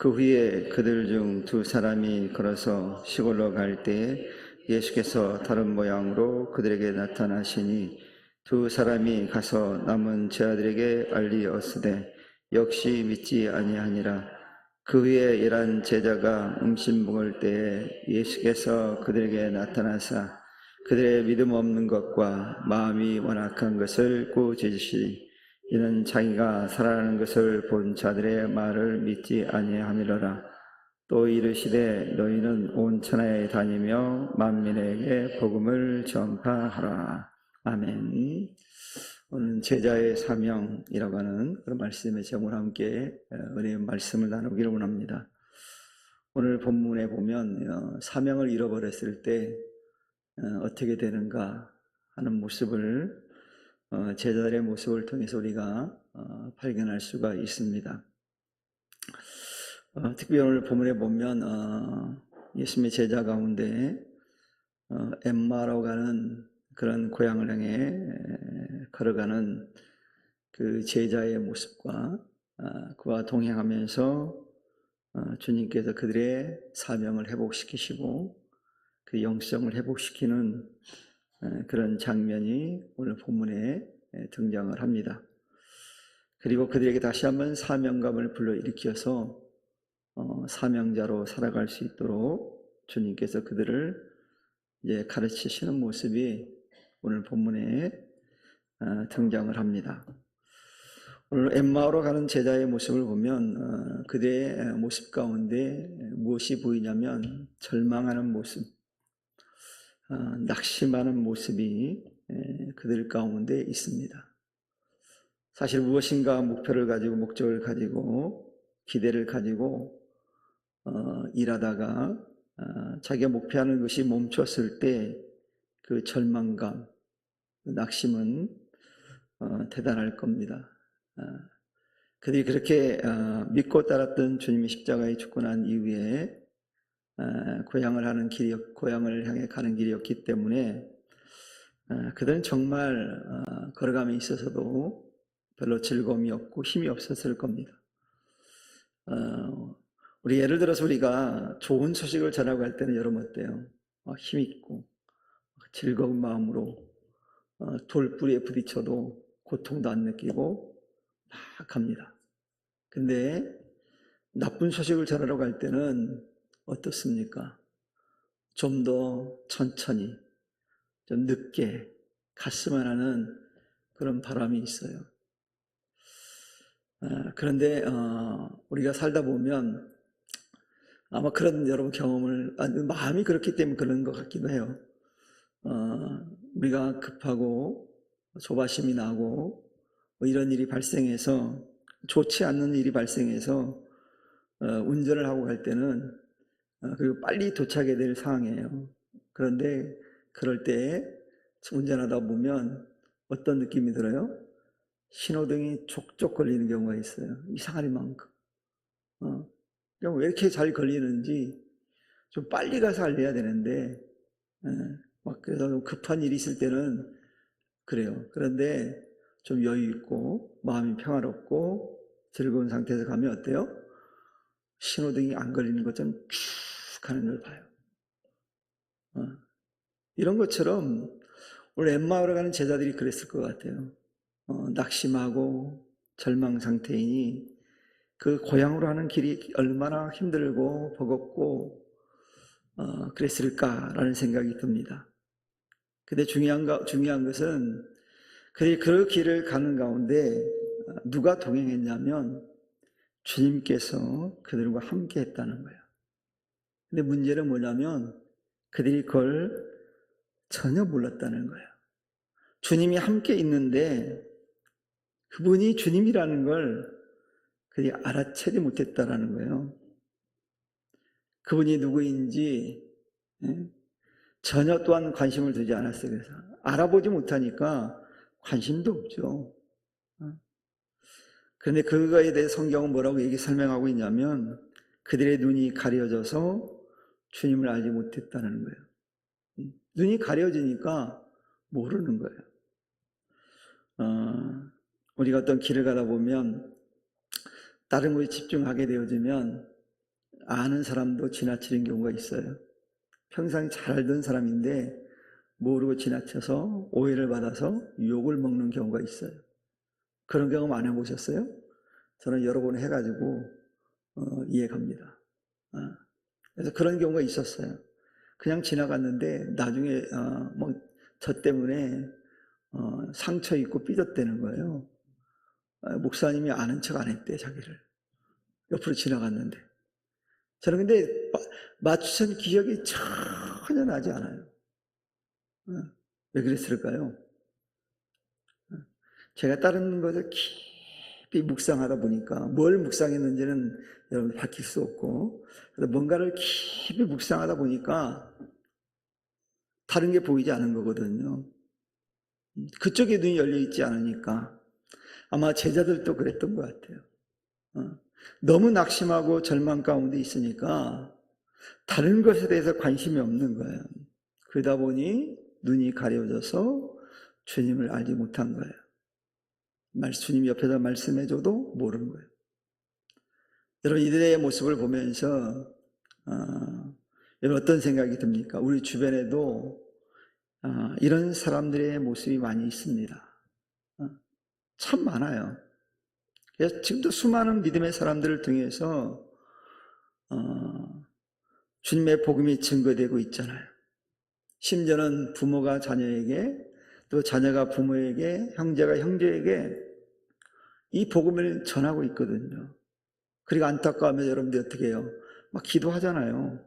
그 후에 그들 중 두 사람이 걸어서 시골로 갈 때에 예수께서 다른 모양으로 그들에게 나타나시니 두 사람이 가서 남은 제자들에게 알리었으되 역시 믿지 아니하니라. 그 후에 11 제자가 음식 먹을 때에 예수께서 그들에게 나타나사 그들의 믿음 없는 것과 마음이 완악한 것을 꾸짖으시니 이는 자기가 살아나는 것을 본 자들의 말을 믿지 아니함이로라. 또 이르시되 너희는 온 천하에 다니며 만민에게 복음을 전파하라. 아멘. 오늘 제자의 사명이라고 하는 그런 말씀의 제목과 함께 은혜의 말씀을 나누기를 원합니다. 오늘 본문에 보면 사명을 잃어버렸을 때 어떻게 되는가 하는 모습을 제자들의 모습을 통해서 우리가 발견할 수가 있습니다. 특별히 오늘 본문에 보면 예수님의 제자 가운데 엠마로 가는 그런 고향을 향해 걸어가는 그 제자의 모습과 그와 동행하면서 주님께서 그들의 사명을 회복시키시고 그 영성을 회복시키는 그런 장면이 오늘 본문에 등장을 합니다. 그리고 그들에게 다시 한번 사명감을 불러일으켜서 사명자로 살아갈 수 있도록 주님께서 그들을 이제 가르치시는 모습이 오늘 본문에 등장을 합니다. 오늘 엠마오로 가는 제자의 모습을 보면 그들의 모습 가운데 무엇이 보이냐면 절망하는 모습, 낙심하는 모습이 그들 가운데 있습니다. 사실 무엇인가 목표를 가지고 목적을 가지고 기대를 가지고 일하다가 자기가 목표하는 것이 멈췄을 때 그 절망감, 낙심은 대단할 겁니다. 그들이 그렇게 믿고 따랐던 주님의 십자가에 죽고 난 이후에 고향을 향해 가는 길이었기 때문에 그들은 정말 걸어감에 있어서도 별로 즐거움이 없고 힘이 없었을 겁니다. 우리 예를 들어서 우리가 좋은 소식을 전하고 할 때는 여러분 어때요? 힘있고 즐거운 마음으로 돌뿌리에 부딪혀도 고통도 안 느끼고 막 갑니다. 근데 나쁜 소식을 전하러 갈 때는 어떻습니까? 좀 더 천천히, 좀 늦게 갔으면 하는 그런 바람이 있어요. 그런데 우리가 살다 보면 아마 그런 여러분 경험을 마음이 그렇기 때문에 그런 것 같기도 해요. 우리가 급하고 조바심이 나고 뭐 이런 일이 발생해서 좋지 않는 일이 발생해서 운전을 하고 갈 때는 그리고 빨리 도착해야 될 상황이에요. 그런데 그럴 때 운전하다 보면 어떤 느낌이 들어요? 신호등이 족족 걸리는 경우가 있어요. 이상하리만큼. 왜 이렇게 잘 걸리는지 좀 빨리 가서 알려야 되는데 막 그래서 급한 일이 있을 때는 그래요. 그런데 좀 여유 있고 마음이 평화롭고 즐거운 상태에서 가면 어때요? 신호등이 안 걸리는 것처럼 쭉 가는 걸 봐요. 이런 것처럼 오늘 엠마오로 가는 제자들이 그랬을 것 같아요. 낙심하고 절망 상태이니 그 고향으로 하는 길이 얼마나 힘들고 버겁고 그랬을까라는 생각이 듭니다. 근데 중요한 것은 그들이 그 길을 가는 가운데 누가 동행했냐면 주님께서 그들과 함께 했다는 거예요. 근데 문제는 뭐냐면 그들이 그걸 전혀 몰랐다는 거예요. 주님이 함께 있는데 그분이 주님이라는 걸 그들이 알아채지 못했다라는 거예요. 그분이 누구인지 전혀 또한 관심을 두지 않았어요. 그래서 알아보지 못하니까 관심도 없죠. 그런데 그거에 대해 성경은 뭐라고 설명하고 있냐면 그들의 눈이 가려져서 주님을 알지 못했다는 거예요. 눈이 가려지니까 모르는 거예요. 우리가 어떤 길을 가다 보면 다른 것에 집중하게 되어지면 아는 사람도 지나치는 경우가 있어요. 평생 잘 알던 사람인데 모르고 지나쳐서 오해를 받아서 욕을 먹는 경우가 있어요. 그런 경험 안 해보셨어요? 저는 여러 번 해가지고 이해갑니다. 그래서 그런 경우가 있었어요. 그냥 지나갔는데 나중에 뭐 저 때문에 상처 입고 삐졌대는 거예요. 목사님이 아는 척 안 했대, 자기를. 옆으로 지나갔는데. 저는 근데 마주친 기억이 전혀 나지 않아요. 왜 그랬을까요? 제가 다른 것을 깊이 묵상하다 보니까 뭘 묵상했는지는 여러분 밝힐 수 없고, 뭔가를 깊이 묵상하다 보니까 다른 게 보이지 않은 거거든요. 그쪽에 눈이 열려 있지 않으니까. 아마 제자들도 그랬던 것 같아요. 너무 낙심하고 절망 가운데 있으니까 다른 것에 대해서 관심이 없는 거예요. 그러다 보니 눈이 가려져서 주님을 알지 못한 거예요. 주님 옆에서 말씀해줘도 모르는 거예요. 여러분, 이들의 모습을 보면서 여러분 어떤 생각이 듭니까? 우리 주변에도 이런 사람들의 모습이 많이 있습니다. 참 많아요. 그래서 지금도 수많은 믿음의 사람들을 통해서 주님의 복음이 증거되고 있잖아요. 심지어는 부모가 자녀에게, 또 자녀가 부모에게, 형제가 형제에게 이 복음을 전하고 있거든요. 그리고 안타까우면 여러분들이 어떻게 해요? 막 기도하잖아요.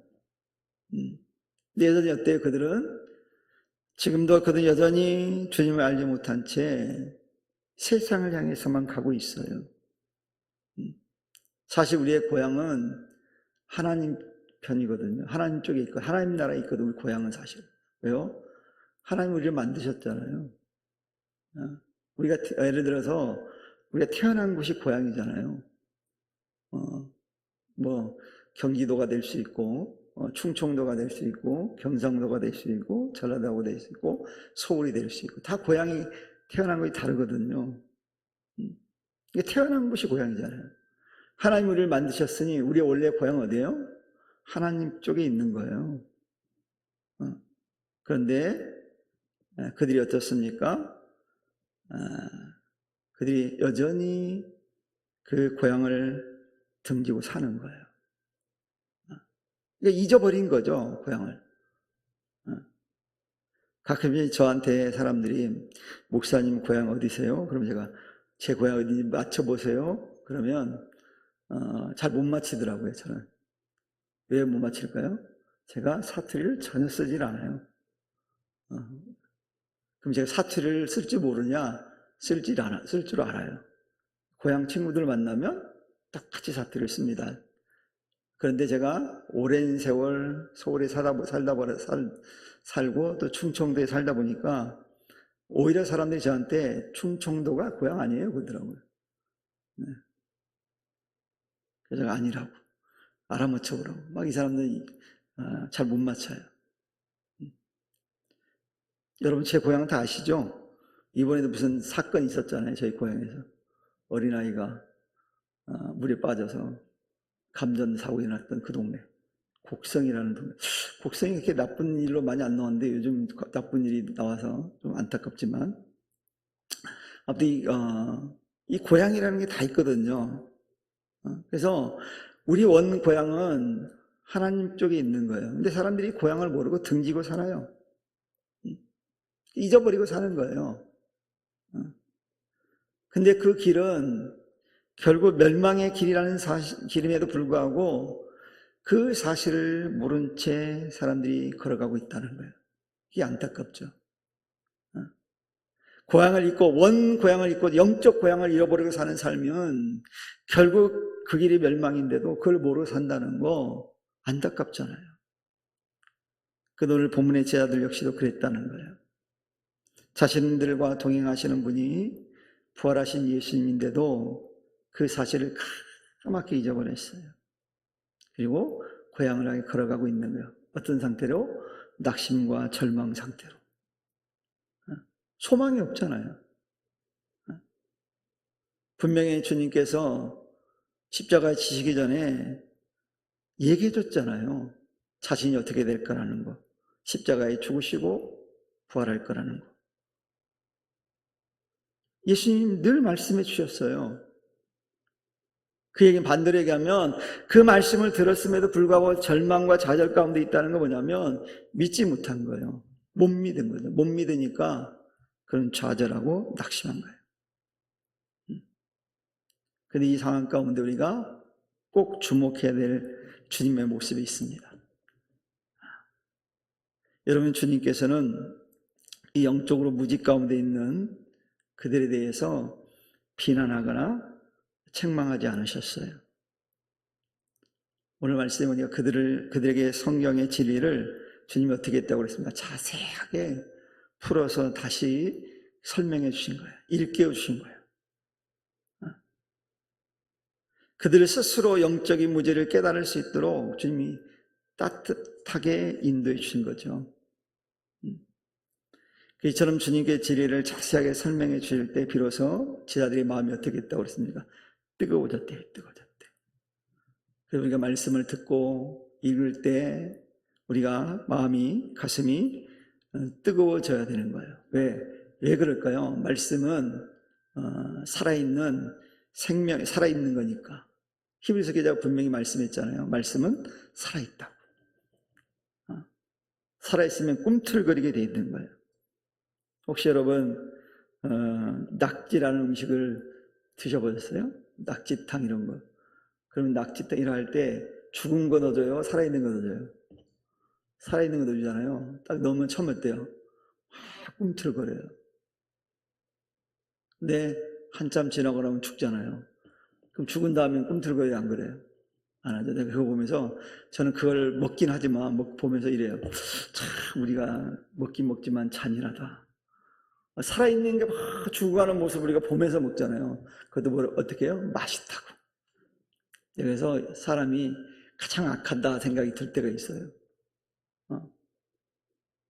근데 여전히 어때요? 그들은 지금도 그들은 여전히 주님을 알지 못한 채 세상을 향해서만 가고 있어요. 사실 우리의 고향은 하나님 편이거든요. 하나님 쪽에 있고 하나님 나라에 있거든요. 우리 고향은 사실. 왜요? 하나님 우리를 만드셨잖아요. 우리가 예를 들어서 우리가 태어난 곳이 고향이잖아요. 뭐 경기도가 될 수 있고 충청도가 될 수 있고 경상도가 될 수 있고 전라도가 될 수 있고 서울이 될 수 있고 다 고향이 태어난 곳이 다르거든요. 태어난 곳이 고향이잖아요. 하나님 우리를 만드셨으니 우리의 원래 고향은 어디예요? 하나님 쪽에 있는 거예요. 그런데 그들이 어떻습니까? 그들이 여전히 그 고향을 등지고 사는 거예요. 그러니까 잊어버린 거죠, 고향을. 가끔 저한테 사람들이 목사님 고향 어디세요? 그럼 제가 제 고향 어디인지 맞춰보세요. 그러면 잘 못 맞히더라고요, 저는. 왜 못 맞힐까요? 제가 사투리를 전혀 쓰질 않아요. 그럼 제가 사투리를 쓸 줄 모르냐? 쓸 줄 알아요. 고향 친구들 만나면 딱 같이 사투리를 씁니다. 그런데 제가 오랜 세월 서울에 살고 또 충청도에 살다 보니까 오히려 사람들이 저한테 충청도가 고향 아니에요? 그러더라고요. 네. 그래서 제가 아니라고. 알아맞혀보라고. 막 이 사람들이 잘 못 맞춰요. 여러분 제 고향 다 아시죠? 이번에도 무슨 사건이 있었잖아요. 저희 고향에서. 어린아이가 물에 빠져서 감전 사고가 났던 그 동네. 곡성이라는 동네. 곡성이 그렇게 나쁜 일로 많이 안 나왔는데 요즘 나쁜 일이 나와서 좀 안타깝지만 아무튼 이 고향이라는 게 다 있거든요. 그래서 우리 원 고향은 하나님 쪽에 있는 거예요. 근데 사람들이 고향을 모르고 등지고 살아요. 잊어버리고 사는 거예요. 근데 그 길은 결국 멸망의 길이라는 길임에도 불구하고 그 사실을 모른 채 사람들이 걸어가고 있다는 거예요. 이게 안타깝죠. 고향을 잊고 원 고향을 잊고 영적 고향을 잃어버리고 사는 삶은 결국 그 길이 멸망인데도 그걸 모르고 산다는 거 안타깝잖아요. 그 오늘 본문의 제자들 역시도 그랬다는 거예요. 자신들과 동행하시는 분이 부활하신 예수님인데도 그 사실을 까맣게 잊어버렸어요. 그리고 고향을 향해 걸어가고 있는 거예요. 어떤 상태로? 낙심과 절망 상태로. 소망이 없잖아요. 분명히 주님께서 십자가에 지시기 전에 얘기해 줬잖아요. 자신이 어떻게 될 거라는 거. 십자가에 죽으시고 부활할 거라는 거. 예수님 늘 말씀해 주셨어요. 그 얘기는 반대로 얘기하면 그 말씀을 들었음에도 불구하고 절망과 좌절 가운데 있다는 건 뭐냐면 믿지 못한 거예요. 못 믿은 거죠. 못 믿으니까 그런 좌절하고 낙심한 거예요. 근데 이 상황 가운데 우리가 꼭 주목해야 될 주님의 모습이 있습니다. 여러분, 주님께서는 이 영적으로 무지 가운데 있는 그들에 대해서 비난하거나 책망하지 않으셨어요. 오늘 말씀에 보니까 그들에게 성경의 진리를 주님이 어떻게 했다고 그랬습니까? 자세하게 풀어서 다시 설명해 주신 거예요. 일깨워 주신 거예요. 그들 스스로 영적인 무지를 깨달을 수 있도록 주님이 따뜻하게 인도해 주신 거죠. 이처럼 주님께 진리를 자세하게 설명해 주실 때 비로소 제자들의 마음이 어떻게 했다고 그랬습니까? 뜨거워졌대. 그래서 우리가 말씀을 듣고 읽을 때 우리가 마음이, 가슴이 뜨거워져야 되는 거예요. 왜 그럴까요? 말씀은 살아있는 생명, 살아있는 거니까. 히브리서 기자가 분명히 말씀했잖아요. 말씀은 살아있다고. 살아있으면 꿈틀거리게 돼 있는 거예요. 혹시 여러분 낙지라는 음식을 드셔보셨어요? 낙지탕 이런 거. 그러면 낙지탕 이런 할 때 죽은 거 넣어줘요? 살아있는 거 넣어줘요? 살아있는 거 넣어주잖아요. 딱 넣으면 처음 어때요? 확 꿈틀거려요. 근데 한참 지나고 나면 죽잖아요. 그럼 죽은 다음에 꿈틀거려요? 안 그래요? 안 하죠. 내가 그거 보면서 저는 그걸 먹긴 하지만 보면서 이래요. 참 우리가 먹긴 먹지만 잔인하다. 살아있는 게 막 죽어가는 모습을 우리가 보면서 먹잖아요. 그것도 어떻게 해요? 맛있다고. 그래서 사람이 가장 악하다 생각이 들 때가 있어요.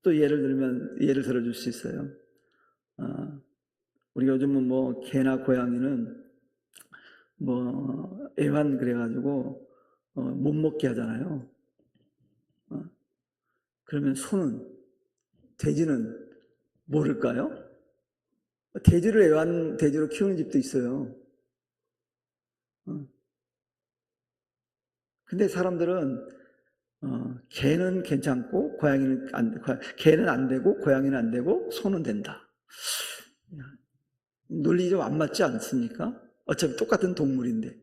또 예를 들어줄 수 있어요. 우리 요즘은 뭐 개나 고양이는 뭐 애완 그래가지고 못 먹게 하잖아요. 그러면 소는, 돼지는 모를까요? 돼지를 애완 돼지로 키우는 집도 있어요. 근데 사람들은 개는 괜찮고 개는 안 되고 고양이는 안 되고 소는 된다. 논리 좀 안 맞지 않습니까? 어차피 똑같은 동물인데.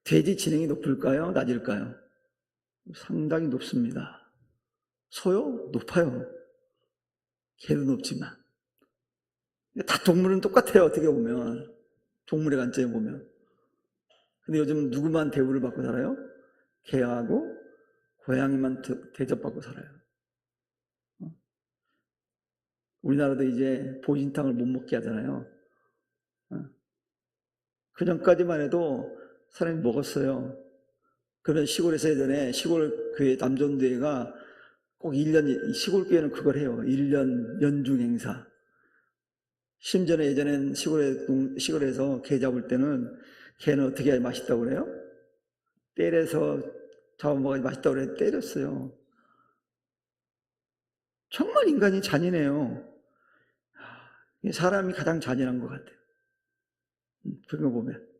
돼지 지능이 높을까요? 낮을까요? 상당히 높습니다. 소요? 높아요. 개도 높지만. 다 동물은 똑같아요. 어떻게 보면. 동물의 관점에 보면. 근데 요즘 누구만 대우를 받고 살아요? 개하고 고양이만 대접받고 살아요. 우리나라도 이제 보신탕을 못 먹게 하잖아요. 그 전까지만 해도 사람이 먹었어요. 그러면 시골에서 예전에 시골 교회 남존대회가 꼭 1년, 시골 교회는 그걸 해요. 1년 연중 행사. 심지어 예전엔 시골에서 개 잡을 때는 개는 어떻게 해야 맛있다고 그래요? 때려서 잡아먹어야 맛있다고 그래. 때렸어요. 정말 인간이 잔인해요. 사람이 가장 잔인한 것 같아요. 그런 거 보면.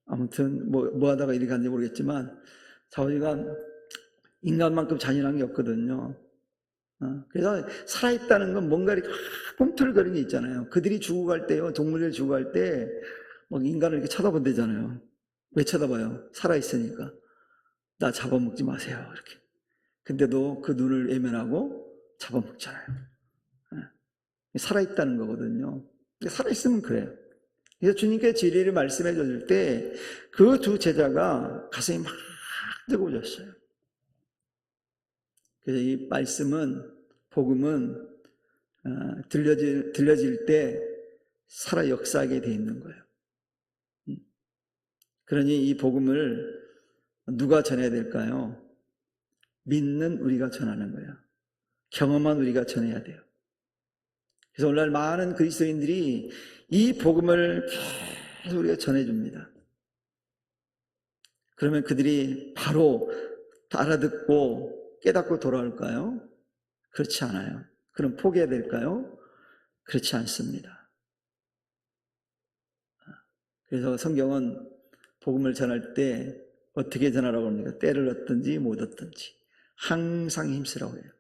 아무튼 뭐 하다가 이렇게 갔는지 모르겠지만 자기가 인간만큼 잔인한 게 없거든요. 그래서 살아있다는 건 뭔가 이렇게 꿈틀거리는 게 있잖아요. 그들이 죽어갈 때요, 동물들 죽어갈 때 인간을 이렇게 쳐다본대잖아요. 왜 쳐다봐요? 살아있으니까. 나 잡아먹지 마세요. 이렇게. 근데도 그 눈을 외면하고 잡아먹잖아요. 살아있다는 거거든요. 살아있으면 그래요. 그래서 주님께 진리를 말씀해 줄 때 그 두 제자가 가슴이 막 뜨거워졌어요. 그래서 이 말씀은, 복음은 들려질 때 살아 역사하게 돼 있는 거예요. 그러니 이 복음을 누가 전해야 될까요? 믿는 우리가 전하는 거예요. 경험한 우리가 전해야 돼요. 그래서 오늘날 많은 그리스도인들이 이 복음을 계속 우리가 전해줍니다. 그러면 그들이 바로 알아듣고 깨닫고 돌아올까요? 그렇지 않아요. 그럼 포기해야 될까요? 그렇지 않습니다. 그래서 성경은 복음을 전할 때 어떻게 전하라고 합니까? 때를 얻든지 못 얻든지 항상 힘쓰라고 해요.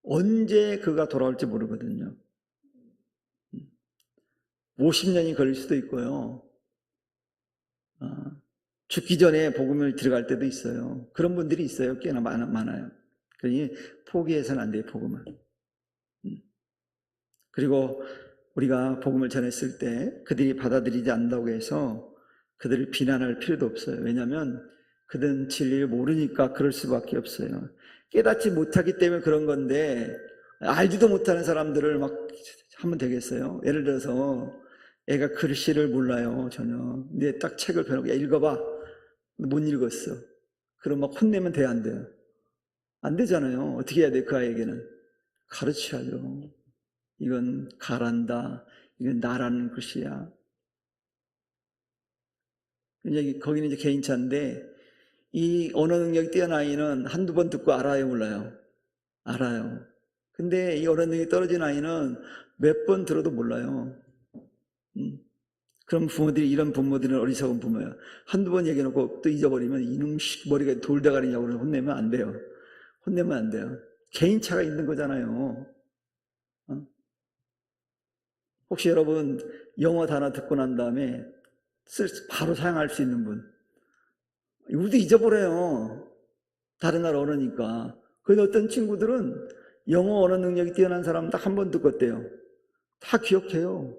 언제 그가 돌아올지 모르거든요. 50년이 걸릴 수도 있고요. 죽기 전에 복음을 들어갈 때도 있어요. 그런 분들이 있어요. 꽤나 많아요. 그러니 포기해서는 안 돼요, 복음을. 그리고 우리가 복음을 전했을 때 그들이 받아들이지 않는다고 해서 그들을 비난할 필요도 없어요. 왜냐하면 그들은 진리를 모르니까 그럴 수밖에 없어요. 깨닫지 못하기 때문에 그런 건데 알지도 못하는 사람들을 막 하면 되겠어요? 예를 들어서 애가 글씨를 몰라요, 전혀. 근데 딱 책을 펴놓고 야, 읽어봐. 못 읽었어. 그럼 막 혼내면 돼요, 안 돼요? 안 되잖아요. 어떻게 해야 돼, 그 아이에게는? 가르쳐야죠. 이건 가란다. 이건 나라는 글씨야. 거기는 이제 개인차인데, 이 언어 능력이 뛰어난 아이는 한두 번 듣고 알아요, 몰라요? 알아요. 근데 이 언어 능력이 떨어진 아이는 몇 번 들어도 몰라요. 그럼 부모들이, 이런 부모들은 어리석은 부모예요. 한두 번 얘기해놓고 또 잊어버리면 이놈 머리가 돌대가리냐고 혼내면 안 돼요. 혼내면 안 돼요. 개인차가 있는 거잖아요. 혹시 여러분 영어 단어 듣고 난 다음에 바로 사용할 수 있는 분? 우리도 잊어버려요. 다른 나라 언어니까. 그런데 어떤 친구들은 영어 언어 능력이 뛰어난 사람은 딱 한 번 듣고 어때요? 다 기억해요.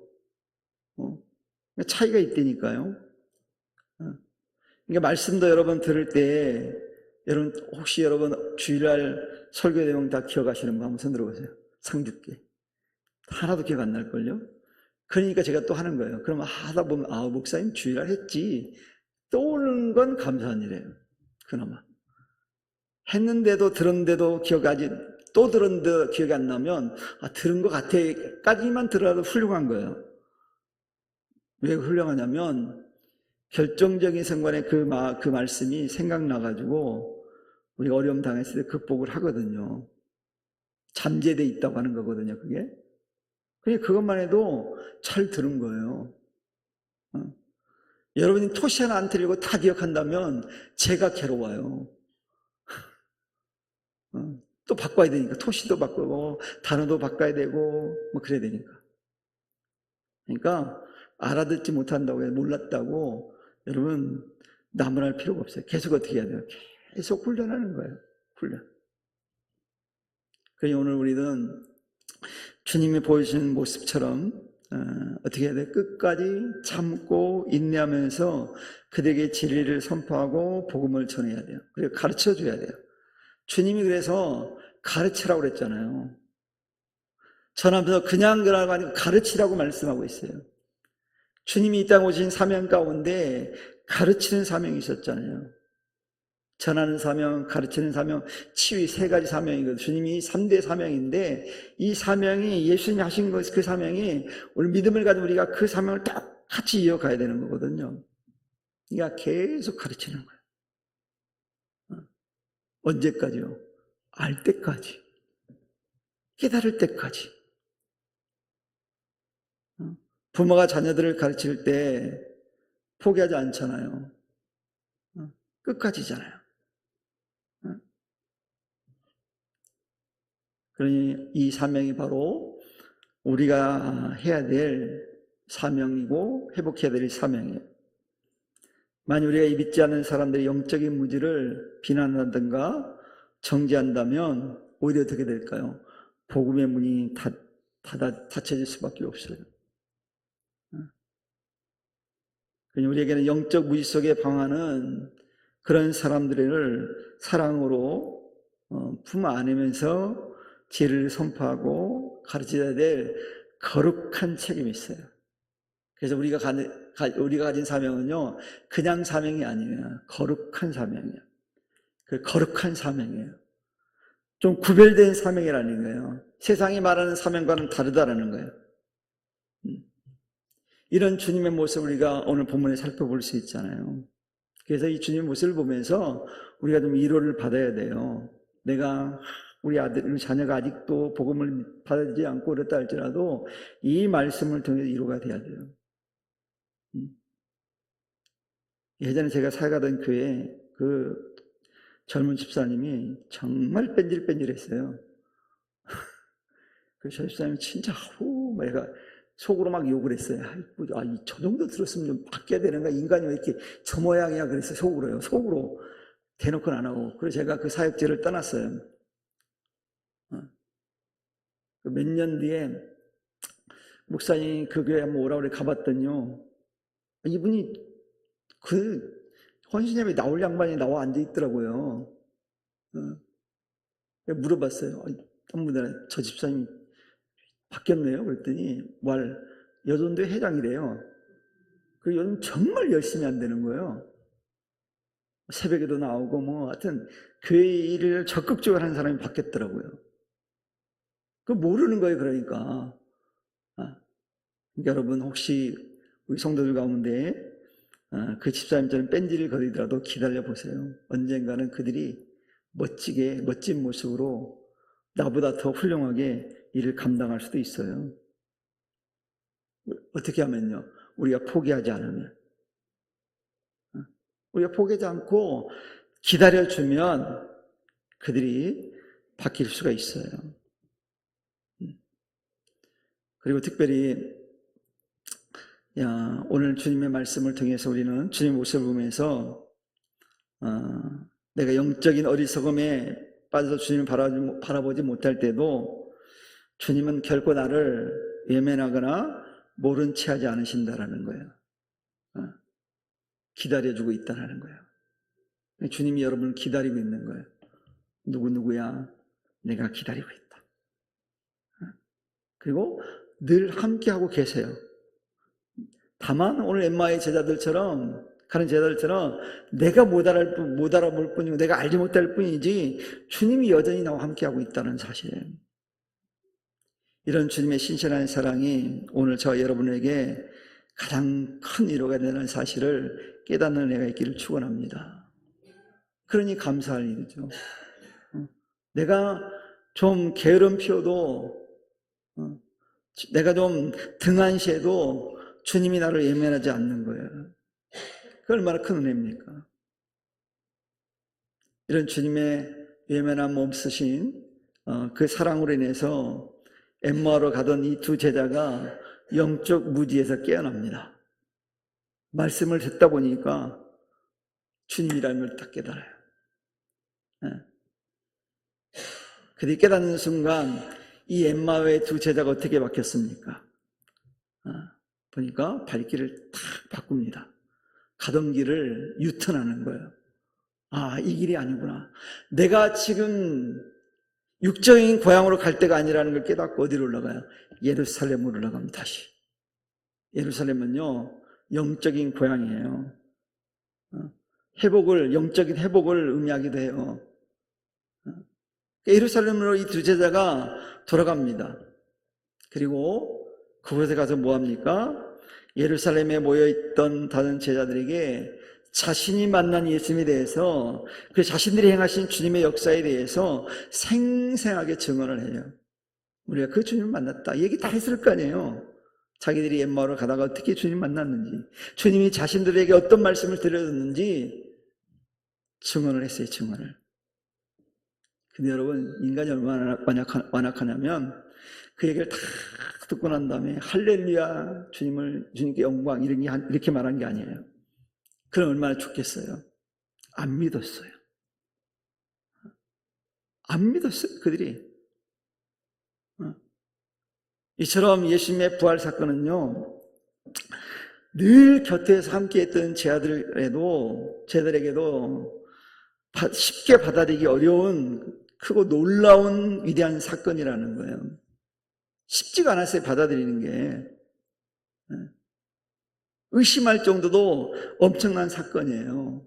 차이가 있다니까요. 그러니까 말씀도 여러분 들을 때 여러분 혹시 여러분 주일날 설교 내용 다 기억하시는 분 한번 손 들어보세요. 상주께. 하나도 기억 안 날걸요? 그러니까 제가 또 하는 거예요. 그럼 하다 보면 목사님 주일날 했지. 떠오르는 건 감사한 일이에요. 그나마. 했는데도 들었는데도 또 들었는데 기억이 안 나면 들은 것 같아 까지만 들어도 훌륭한 거예요. 왜 훌륭하냐면 결정적인 순간에 그 말씀이 생각나가지고 우리가 어려움 당했을 때 극복을 하거든요. 잠재되어 있다고 하는 거거든요, 그게. 그러니까 그것만 해도 잘 들은 거예요. 여러분이 토시 하나 안 틀리고 다 기억한다면 제가 괴로워요. 또 바꿔야 되니까. 토시도 바꾸고 단어도 바꿔야 되고 뭐 그래야 되니까. 그러니까 알아듣지 못한다고 해서 몰랐다고 여러분 나무랄 필요가 없어요. 계속 어떻게 해야 돼요? 계속 훈련하는 거예요. 훈련. 그러니 오늘 우리는 주님이 보여주신 모습처럼 어떻게 해야 돼요? 끝까지 참고 인내하면서 그들에게 진리를 선포하고 복음을 전해야 돼요. 그리고 가르쳐줘야 돼요. 주님이 그래서 가르치라고 그랬잖아요. 전하면서 그냥 그러고 아니고 가르치라고 말씀하고 있어요. 주님이 이 땅에 오신 사명 가운데 가르치는 사명이 있었잖아요. 전하는 사명, 가르치는 사명, 치유 세 가지 사명이거든요. 주님이 3대 사명인데 이 사명이 예수님이 하신 그 사명이 오늘 믿음을 가진 우리가 그 사명을 똑같이 이어가야 되는 거거든요. 그러니까 계속 가르치는 거예요. 언제까지요? 알 때까지. 깨달을 때까지. 부모가 자녀들을 가르칠 때 포기하지 않잖아요. 끝까지잖아요. 그러니 이 사명이 바로 우리가 해야 될 사명이고 회복해야 될 사명이에요. 만약 우리가 이 믿지 않는 사람들의 영적인 무지를 비난한다든가 정죄한다면 오히려 어떻게 될까요? 복음의 문이 닫혀질 수밖에 없어요. 그러니 우리에게는 영적 무지 속에 방하는 그런 사람들을 사랑으로 품 안으면서 진리를 선포하고 가르쳐야 될 거룩한 책임이 있어요. 그래서 우리가 가진 사명은요, 그냥 사명이 아니에요. 거룩한 사명이에요. 그 거룩한 사명이에요. 좀 구별된 사명이라는 거예요. 세상이 말하는 사명과는 다르다라는 거예요. 이런 주님의 모습을 우리가 오늘 본문에 살펴볼 수 있잖아요. 그래서 이 주님의 모습을 보면서 우리가 좀 위로를 받아야 돼요. 내가 우리 아들, 우리 자녀가 아직도 복음을 받아들이지 않고 그렇다 할지라도 이 말씀을 통해서 위로가 돼야 돼요. 예전에 제가 살가던 교회에 그 젊은 집사님이 정말 뺀질뺀질했어요. 그 집사님이 진짜 내가 속으로 막 욕을 했어요. 저 정도 들었으면 좀 바뀌어야 되는가? 인간이 왜 이렇게 저 모양이야? 그래서 속으로요. 속으로 대놓고는 안 하고. 그래서 제가 그 사역지를 떠났어요. 몇 년 뒤에 목사님 그 교회 한번 오라고 가봤더니요. 이분이 그 헌신예배 나올 양반이 나와 앉아있더라고요. 물어봤어요. 저 집사님 바뀌었네요. 그랬더니 여전도 회장이래요. 그리고 요즘 정말 열심히 한다는 거예요. 새벽에도 나오고 하여튼 교회 일을 적극적으로 하는 사람이 바뀌었더라고요. 그거 모르는 거예요. 그러니까 여러분 혹시 우리 성도들 가운데 그 집사님처럼 뺀질을 거리더라도 기다려보세요. 언젠가는 그들이 멋진 모습으로 나보다 더 훌륭하게 일을 감당할 수도 있어요. 어떻게 하면요? 우리가 포기하지 않으면. 우리가 포기하지 않고 기다려주면 그들이 바뀔 수가 있어요. 그리고 특별히 오늘 주님의 말씀을 통해서 우리는 주님의 모습을 보면서 내가 영적인 어리석음에 빠져서 주님을 바라보지 못할 때도 주님은 결코 나를 외면하거나 모른 채 하지 않으신다라는 거예요. 기다려주고 있다는 거예요. 주님이 여러분을 기다리고 있는 거예요. 누구야? 내가 기다리고 있다. 그리고 늘 함께하고 계세요. 다만 오늘 엠마의 제자들처럼 내가 못 알아볼 뿐이고 내가 알지 못할 뿐이지 주님이 여전히 나와 함께하고 있다는 사실이에요. 이런 주님의 신실한 사랑이 오늘 저 여러분에게 가장 큰 위로가 되는 사실을 깨닫는 은혜가 있기를 축원합니다. 그러니 감사할 일이죠. 내가 좀 게으름 피워도 내가 좀 등한시해도 주님이 나를 예면하지 않는 거예요. 그 얼마나 큰 은혜입니까? 이런 주님의 예면함 없으신 그 사랑으로 인해서 엠마오로 가던 이 두 제자가 영적 무지에서 깨어납니다. 말씀을 듣다 보니까 주님이라는 걸 딱 깨달아요. 그들이 깨닫는 순간 이 엠마오의 두 제자가 어떻게 바뀌었습니까? 보니까 발길을 탁 바꿉니다. 가던 길을 유턴하는 거예요. 이 길이 아니구나. 내가 지금 육적인 고향으로 갈 때가 아니라는 걸 깨닫고 어디로 올라가요? 예루살렘으로 올라갑니다. 다시. 예루살렘은요, 영적인 고향이에요. 영적인 회복을 의미하기도 해요. 예루살렘으로 이 두 제자가 돌아갑니다. 그리고 그곳에 가서 뭐합니까? 예루살렘에 모여있던 다른 제자들에게 자신이 만난 예수님에 대해서 그 자신들이 행하신 주님의 역사에 대해서 생생하게 증언을 해요. 우리가 그 주님을 만났다. 얘기 다 했을 거 아니에요. 자기들이 엠마오로 가다가 어떻게 주님 만났는지, 주님이 자신들에게 어떤 말씀을 드렸는지 증언을 했어요. 증언을. 근데 여러분, 인간이 얼마나 완악하냐면 그 얘기를 다 듣고 난 다음에 할렐루야, 주님께 영광 이렇게 말한 게 아니에요. 그럼 얼마나 좋겠어요. 안 믿었어요. 안 믿었어요, 그들이. 이처럼 예수님의 부활 사건은요, 늘 곁에서 함께했던 제자들에게도 쉽게 받아들이기 어려운 크고 놀라운 위대한 사건이라는 거예요. 쉽지가 않았어요, 받아들이는 게. 의심할 정도도 엄청난 사건이에요.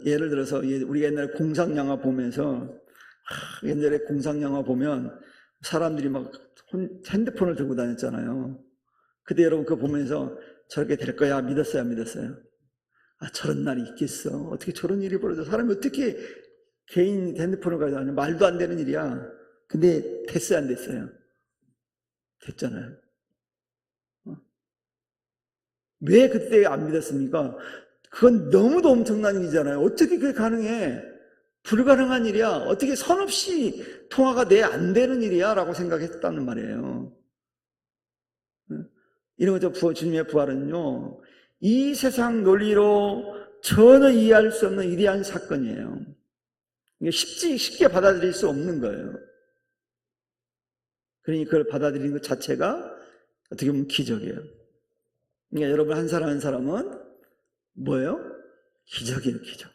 예를 들어서 우리가 옛날에 공상영화 보면서 옛날에 공상영화 보면 사람들이 막 핸드폰을 들고 다녔잖아요. 그때 여러분 그거 보면서 저렇게 될 거야 믿었어요, 안 믿었어요? 아, 저런 날이 있겠어. 어떻게 저런 일이 벌어져? 사람이 어떻게 개인 핸드폰을 가지고 다녀? 말도 안 되는 일이야. 근데 됐어요, 안 됐어요? 됐잖아요. 왜 그때 안 믿었습니까? 그건 너무도 엄청난 일이잖아요. 어떻게 그게 가능해? 불가능한 일이야. 어떻게 선 없이 통화가 안 되는 일이야? 라고 생각했다는 말이에요. 이런 거죠. 주님의 부활은요, 이 세상 논리로 전혀 이해할 수 없는 위대한 사건이에요. 이게 쉽게 받아들일 수 없는 거예요. 그러니 그걸 받아들이는 것 자체가 어떻게 보면 기적이에요. 그러니까 여러분 한 사람 한 사람은 뭐예요? 기적이에요, 기적.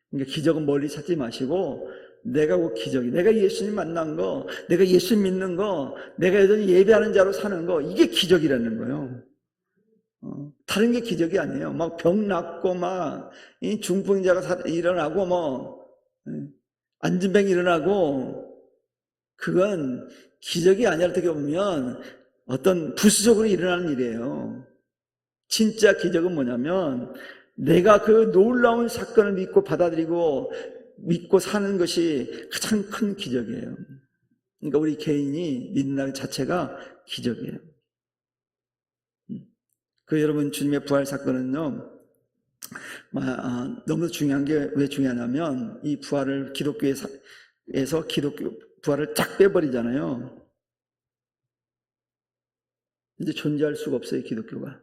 그러니까 기적은 멀리 찾지 마시고 내가 곧 기적이, 내가 예수님 만난 거, 내가 예수 믿는 거, 내가 여전히 예배하는 자로 사는 거, 이게 기적이라는 거예요. 다른 게 기적이 아니에요. 막 병 낫고 막 중풍자가 일어나고 뭐 안진병 일어나고, 그건 기적이 아니라 어떻게 보면 어떤 부수적으로 일어나는 일이에요. 진짜 기적은 뭐냐면 내가 그 놀라운 사건을 믿고 받아들이고 믿고 사는 것이 가장 큰 기적이에요. 그러니까 우리 개인이 믿는 자체가 기적이에요. 그 여러분 주님의 부활 사건은요, 너무 중요한 게 왜 중요하냐면 이 부활을 기독교 부활을 쫙 빼버리잖아요. 이제 존재할 수가 없어요, 기독교가.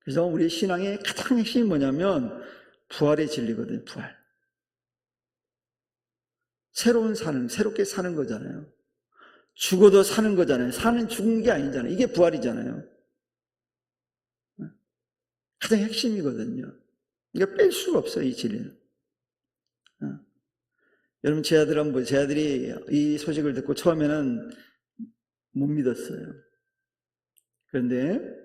그래서 우리 신앙의 가장 핵심이 뭐냐면 부활의 진리거든요. 부활. 새롭게 사는 거잖아요. 죽어도 사는 거잖아요. 죽은 게 아니잖아요. 이게 부활이잖아요. 가장 핵심이거든요. 그러니까 뺄 수가 없어요, 이 진리는. 여러분, 제 아들이 이 소식을 듣고 처음에는 못 믿었어요. 그런데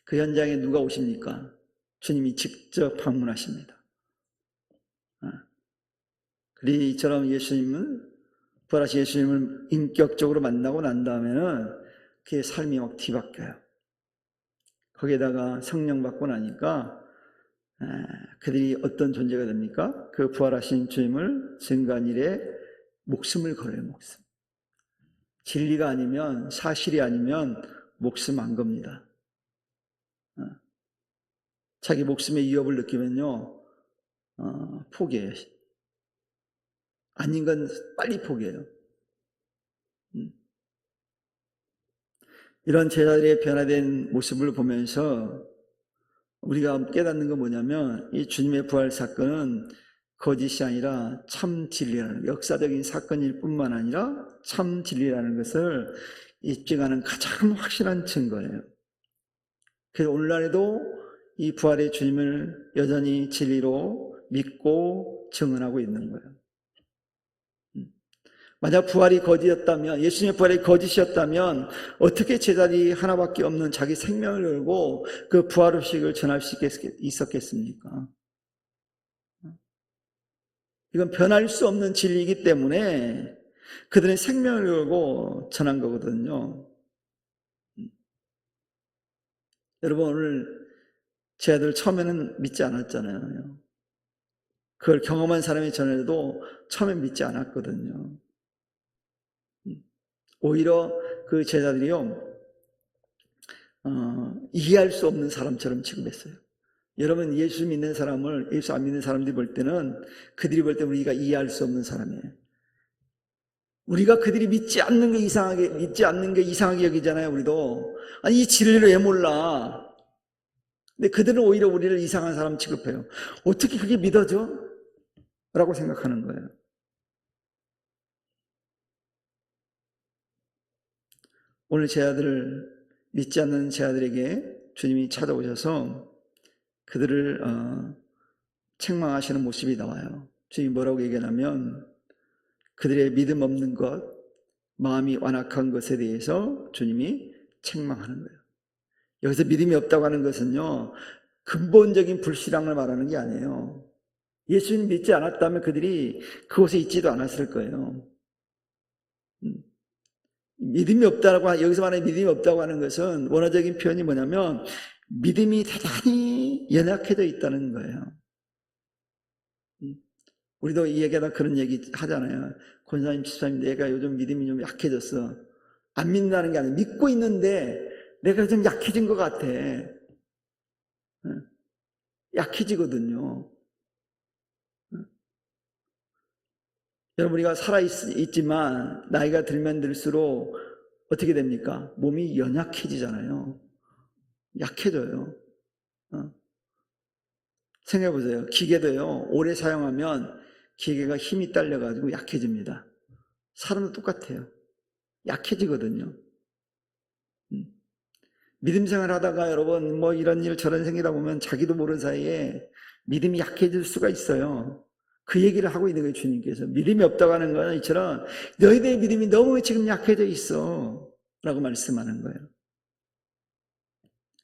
그 현장에 누가 오십니까? 주님이 직접 방문하십니다. 그리고 이처럼 부활하신 예수님을 인격적으로 만나고 난 다음에는 그의 삶이 막 뒤바뀌어요. 거기에다가 성령 받고 나니까 그들이 어떤 존재가 됩니까? 그 부활하신 주님을 증거한 일에 목숨을 걸어요, 목숨. 진리가 아니면, 사실이 아니면 목숨 안 겁니다. 자기 목숨의 위협을 느끼면요, 포기해요. 아닌 건 빨리 포기해요. 이런 제자들의 변화된 모습을 보면서 우리가 깨닫는 건 뭐냐면 이 주님의 부활 사건은 거짓이 아니라 참 진리라는, 역사적인 사건일 뿐만 아니라 참 진리라는 것을 입증하는 가장 확실한 증거예요. 그래서 오늘날에도 이 부활의 주님을 여전히 진리로 믿고 증언하고 있는 거예요. 만약 부활이 거짓이었다면, 예수님의 부활이 거짓이었다면 어떻게 제자들이 하나밖에 없는 자기 생명을 걸고 그 부활 의식을 전할 수 있었겠습니까? 이건 변할 수 없는 진리이기 때문에 그들의 생명을 걸고 전한 거거든요. 여러분, 오늘 제 아들 처음에는 믿지 않았잖아요. 그걸 경험한 사람이 전해도 처음엔 믿지 않았거든요. 오히려 그 제자들이요, 이해할 수 없는 사람처럼 취급했어요. 여러분, 예수 믿는 사람을 예수 안 믿는 사람들이 볼 때는, 그들이 볼 때 우리가 이해할 수 없는 사람이에요. 우리가 그들이 믿지 않는 게 이상하게 여기잖아요. 우리도 아니, 이 진리를 왜 몰라? 근데 그들은 오히려 우리를 이상한 사람 취급해요. 어떻게 그게 믿어져? 라고 생각하는 거예요. 오늘 믿지 않는 제 아들에게 주님이 찾아오셔서 그들을 책망하시는 모습이 나와요. 주님이 뭐라고 얘기하냐면 그들의 믿음 없는 것, 마음이 완악한 것에 대해서 주님이 책망하는 거예요. 여기서 믿음이 없다고 하는 것은요, 근본적인 불신앙을 말하는 게 아니에요. 예수님 믿지 않았다면 그들이 그곳에 있지도 않았을 거예요. 믿음이 없다고, 여기서 말하는 믿음이 없다고 하는 것은 원어적인 표현이 뭐냐면 믿음이 대단히 연약해져 있다는 거예요. 우리도 이 얘기하다 그런 얘기 하잖아요. 권사님, 집사님, 내가 요즘 믿음이 좀 약해졌어. 안 믿는다는 게 아니라 믿고 있는데 내가 좀 약해진 것 같아. 약해지거든요. 여러분, 우리가 살아있지만 나이가 들면 들수록 어떻게 됩니까? 몸이 연약해지잖아요. 약해져요. 생각해보세요. 기계도요, 오래 사용하면 기계가 힘이 딸려가지고 약해집니다. 사람도 똑같아요. 약해지거든요. 믿음 생활 하다가 여러분, 뭐 이런 일 저런 생기다 보면 자기도 모르는 사이에 믿음이 약해질 수가 있어요. 그 얘기를 하고 있는 거예요, 주님께서. 믿음이 없다고 하는 거는 이처럼 너희들의 믿음이 너무 지금 약해져 있어. 라고 말씀하는 거예요.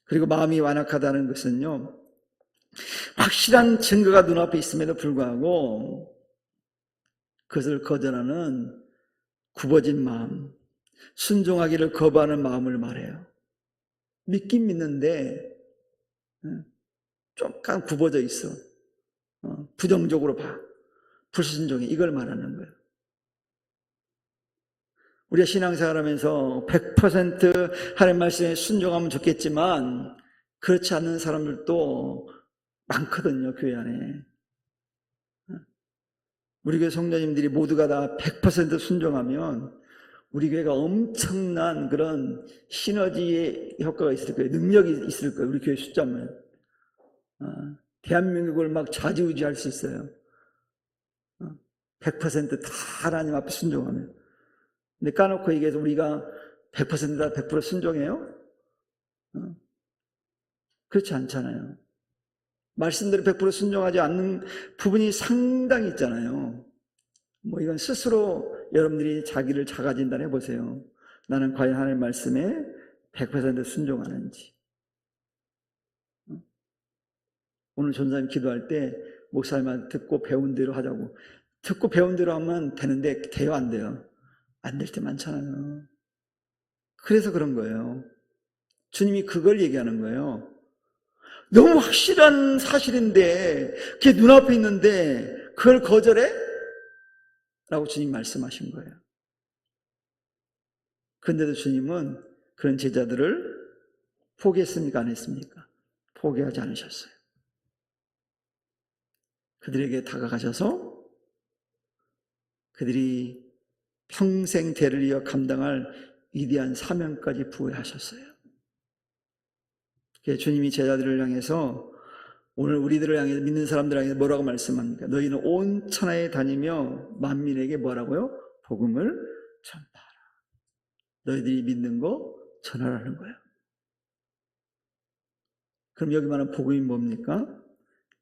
그리고 마음이 완악하다는 것은요, 확실한 증거가 눈앞에 있음에도 불구하고 그것을 거절하는 굽어진 마음, 순종하기를 거부하는 마음을 말해요. 믿긴 믿는데 조금 굽어져 있어. 부정적으로 봐. 불순종해. 이걸 말하는 거예요. 우리가 신앙생활하면서 100% 하나님 말씀에 순종하면 좋겠지만 그렇지 않는 사람들도 많거든요, 교회 안에. 우리 교회 성도님들이 모두가 다 100% 순종하면 우리 교회가 엄청난 그런 시너지의 효과가 있을 거예요. 능력이 있을 거예요. 우리 교회 숫자면. 대한민국을 막 좌지우지할 수 있어요. 100%다 하나님 앞에 순종하면. 근데 까놓고 얘기해서 우리가 100%다 100% 순종해요? 그렇지 않잖아요. 말씀대로 100% 순종하지 않는 부분이 상당히 있잖아요. 뭐 이건 스스로 여러분들이 자기를 자가진단해 보세요. 나는 과연 하나님 말씀에 100% 순종하는지. 오늘 전사님 기도할 때 목사님한테 듣고 배운 대로 하자고. 듣고 배운 대로 하면 되는데 돼요, 안 돼요? 안 될 때 많잖아요. 그래서 그런 거예요. 주님이 그걸 얘기하는 거예요. 너무 확실한 사실인데 그게 눈앞에 있는데 그걸 거절해? 라고 주님 말씀하신 거예요. 그런데도 주님은 그런 제자들을 포기했습니까? 안 했습니까? 포기하지 않으셨어요. 그들에게 다가가셔서 그들이 평생 대를 이어 감당할 위대한 사명까지 부여하셨어요. 주님이 제자들을 향해서 오늘 우리들을 향해서 믿는 사람들을 향해서 뭐라고 말씀합니까? 너희는 온 천하에 다니며 만민에게 뭐라고요? 복음을 전파하라. 너희들이 믿는 거 전하라는 거예요. 그럼 여기 말하는 복음이 뭡니까?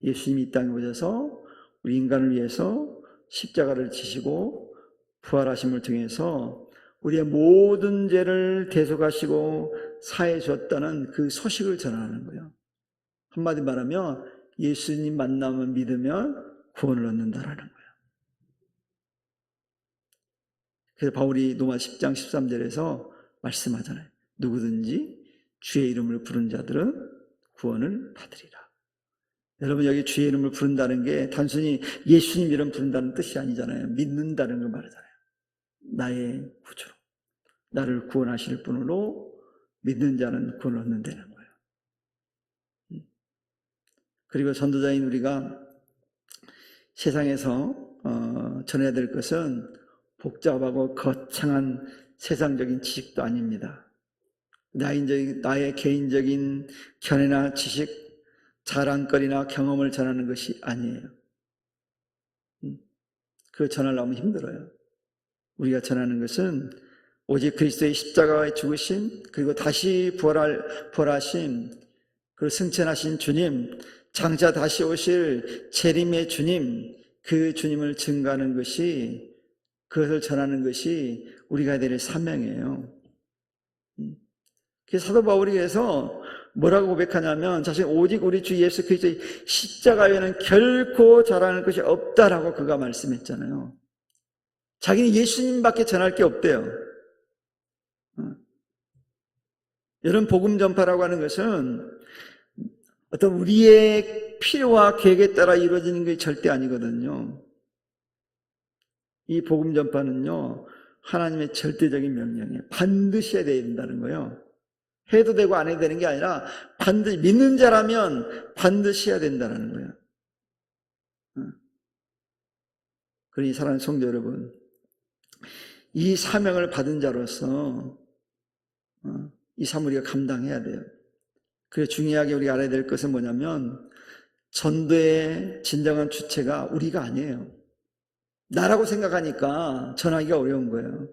예수님이 이 땅에 오셔서 우리 인간을 위해서 십자가를 지시고 부활하심을 통해서 우리의 모든 죄를 대속하시고 사해 주었다는 그 소식을 전하는 거예요. 한마디 말하면 예수님 만나면 믿으면 구원을 얻는다라는 거예요. 그래서 바울이 로마 10장 13절에서 말씀하잖아요. 누구든지 주의 이름을 부른 자들은 구원을 받으리라. 여러분, 여기 주의 이름을 부른다는 게 단순히 예수님 이름 부른다는 뜻이 아니잖아요. 믿는다는 걸 말하잖아요. 나의 구주로 나를 구원하실 분으로 믿는 자는 구원을 얻는다는 거예요. 그리고 전도자인 우리가 세상에서 전해야 될 것은 복잡하고 거창한 세상적인 지식도 아닙니다. 나의 개인적인 견해나 지식, 자랑거리나 경험을 전하는 것이 아니에요. 그거 전하려면 힘들어요. 우리가 전하는 것은 오직 그리스도의 십자가의 죽으심, 그리고 다시 부활하신 그 승천하신 주님, 장차 다시 오실 재림의 주님, 그 주님을 증거하는 것이, 그것을 전하는 것이 우리가 될 사명이에요. 그래서 사도 바울이 해서 뭐라고 고백하냐면 자신 오직 우리 주 예수 그리스도의 십자가 외에는 결코 자랑할 것이 없다라고 그가 말씀했잖아요. 자기는 예수님밖에 전할 게 없대요. 여러분, 복음 전파라고 하는 것은 어떤 우리의 필요와 계획에 따라 이루어지는 게 절대 아니거든요. 이 복음 전파는요, 하나님의 절대적인 명령이에요. 반드시 해야 된다는 거예요. 해도 되고 안 해도 되는 게 아니라 반드시, 믿는 자라면 반드시 해야 된다는 거예요. 그러니 사랑하는 성도 여러분, 이 사명을 받은 자로서 이 삶을 우리가 감당해야 돼요. 그래서 중요하게 우리가 알아야 될 것은 뭐냐면 전도의 진정한 주체가 우리가 아니에요. 나라고 생각하니까 전하기가 어려운 거예요.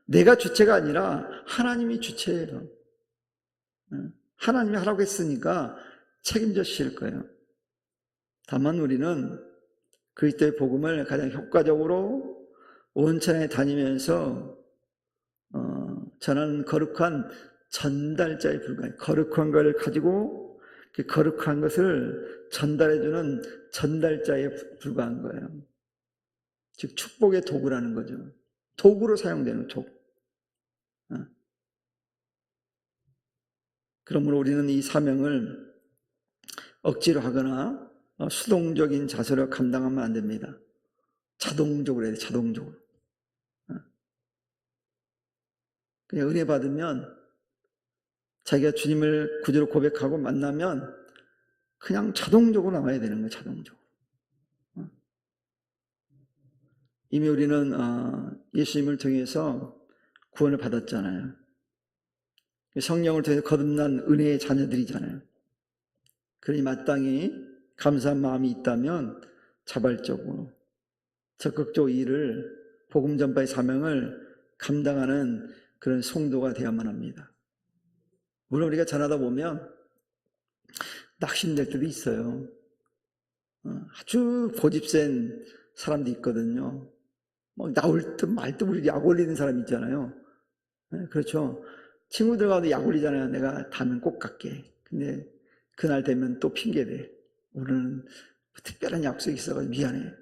내가 주체가 아니라 하나님이 주체예요. 하나님이 하라고 했으니까 책임져 주실 거예요. 다만 우리는 그리스도의 복음을 가장 효과적으로 온천에 다니면서 전하는 거룩한 전달자에 불과해요. 거룩한 걸 가지고 그 거룩한 것을 전달해주는 전달자에 불과한 거예요. 즉 축복의 도구라는 거죠. 도구로 사용되는 도구. 그러므로 우리는 이 사명을 억지로 하거나 수동적인 자세로 감당하면 안 됩니다. 자동적으로 해야 돼요. 자동적으로. 그냥 은혜 받으면 자기가 주님을 구주로 고백하고 만나면 그냥 자동적으로 나와야 되는 거예요. 자동적으로. 이미 우리는 예수님을 통해서 구원을 받았잖아요. 성령을 통해서 거듭난 은혜의 자녀들이잖아요. 그러니 마땅히 감사한 마음이 있다면 자발적으로 적극적으로 일을 복음 전파의 사명을 감당하는 그런 성도가 되어야만 합니다. 물론 우리가 전하다 보면 낙심될 때도 있어요. 아주 고집센 사람도 있거든요. 뭐 나올 듯 말 듯 우리 약 올리는 사람 있잖아요. 그렇죠. 친구들 가도 약 올리잖아요. 내가 다음엔 꼭 갈게. 근데 그날 되면 또 핑계대. 오늘은 특별한 약속이 있어가지고 미안해.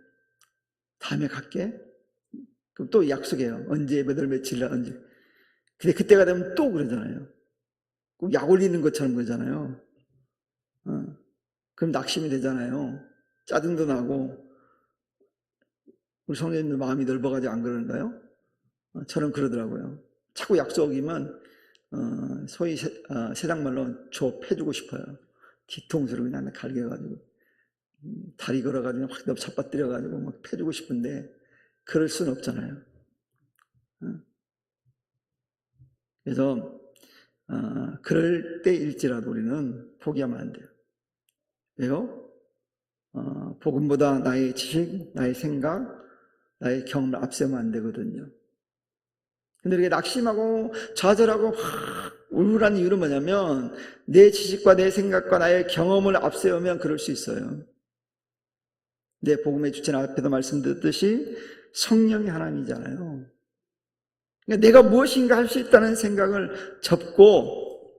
다음에 갈게. 그럼 또 약속해요. 언제 몇 월 며칠 날 언제. 근데 그때가 되면 또 그러잖아요. 꼭 약 올리는 것처럼 그러잖아요. 그럼 낙심이 되잖아요. 짜증도 나고. 우리 성도님들 마음이 넓어가지고 안 그러는가요? 저는 그러더라고요. 자꾸 약속이면 소위 세상말로 좁혀주고 싶어요. 뒤통수를 그냥 갈겨가지고 다리 걸어가지고 확 잡아뜨려가지고 막 패주고 싶은데 그럴 수는 없잖아요. 그래서 그럴 때일지라도 우리는 포기하면 안 돼요. 왜요? 복음보다 나의 지식, 나의 생각, 나의 경험을 앞세우면 안 되거든요. 근데 이렇게 낙심하고 좌절하고 우울한 이유는 뭐냐면 내 지식과 내 생각과 나의 경험을 앞세우면 그럴 수 있어요. 내 복음의 주체는 앞에도 말씀드렸듯이 성령이 하나님이잖아요. 그러니까 내가 무엇인가 할 수 있다는 생각을 접고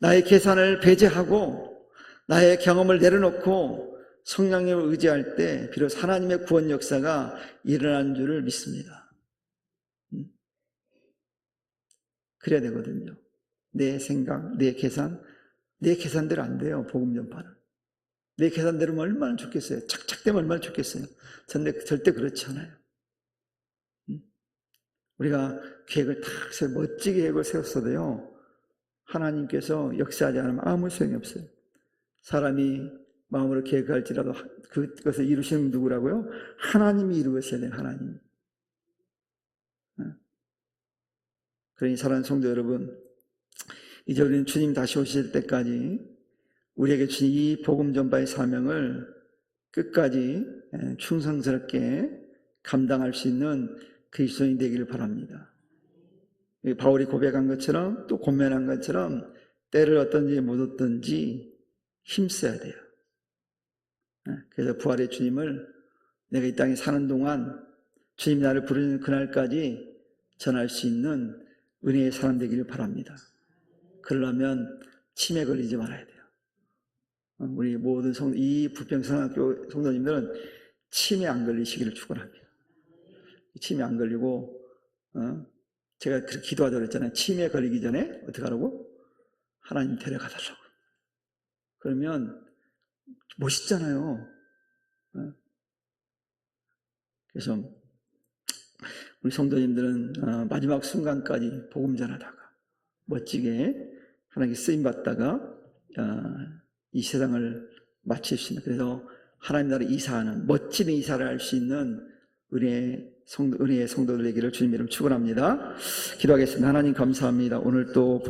나의 계산을 배제하고 나의 경험을 내려놓고 성령님을 의지할 때 비로소 하나님의 구원 역사가 일어나는 줄을 믿습니다. 그래야 되거든요. 내 생각, 내 계산대로 안 돼요. 복음 전파는. 내 계산대로면 얼마나 좋겠어요. 착착되면 얼마나 좋겠어요. 절대 그렇지 않아요. 우리가 계획을 딱 세워 멋지게 계획을 세웠어도요. 하나님께서 역사하지 않으면 아무 소용이 없어요. 사람이 마음으로 계획할지라도 그것을 이루시는 누구라고요? 하나님이 이루어야 돼요. 하나님. 그러니 사랑하는 성도 여러분, 이제 우리는 주님 다시 오실 때까지 우리에게 주신 이 복음 전파의 사명을 끝까지 충성스럽게 감당할 수 있는 그리스도인이 되기를 바랍니다. 바울이 고백한 것처럼 또 고면한 것처럼 때를 어떤지 못 얻든지 힘써야 돼요. 그래서 부활의 주님을 내가 이 땅에 사는 동안 주님이 나를 부르는 그날까지 전할 수 있는 은혜의 사람 되기를 바랍니다. 그러려면 치매 걸리지 말아야 돼요. 우리 모든 이 부평성학교 성도님들은 치매 안 걸리시기를 축원합니다. 치매 안 걸리고, 제가 그렇게 기도하자고 그랬잖아요. 치매 걸리기 전에 어떻게 하라고? 하나님 데려가달라고. 그러면 멋있잖아요. 그래서 우리 성도님들은 마지막 순간까지 복음 전하다가 멋지게 하나님께 쓰임받다가 이 세상을 마칠 수 있는, 그래서 하나님 나라에 이사하는 멋진 이사를 할 수 있는 은혜의 성도들 되기를 주님 이름 축원합니다. 기도하겠습니다. 하나님 감사합니다. 오늘 또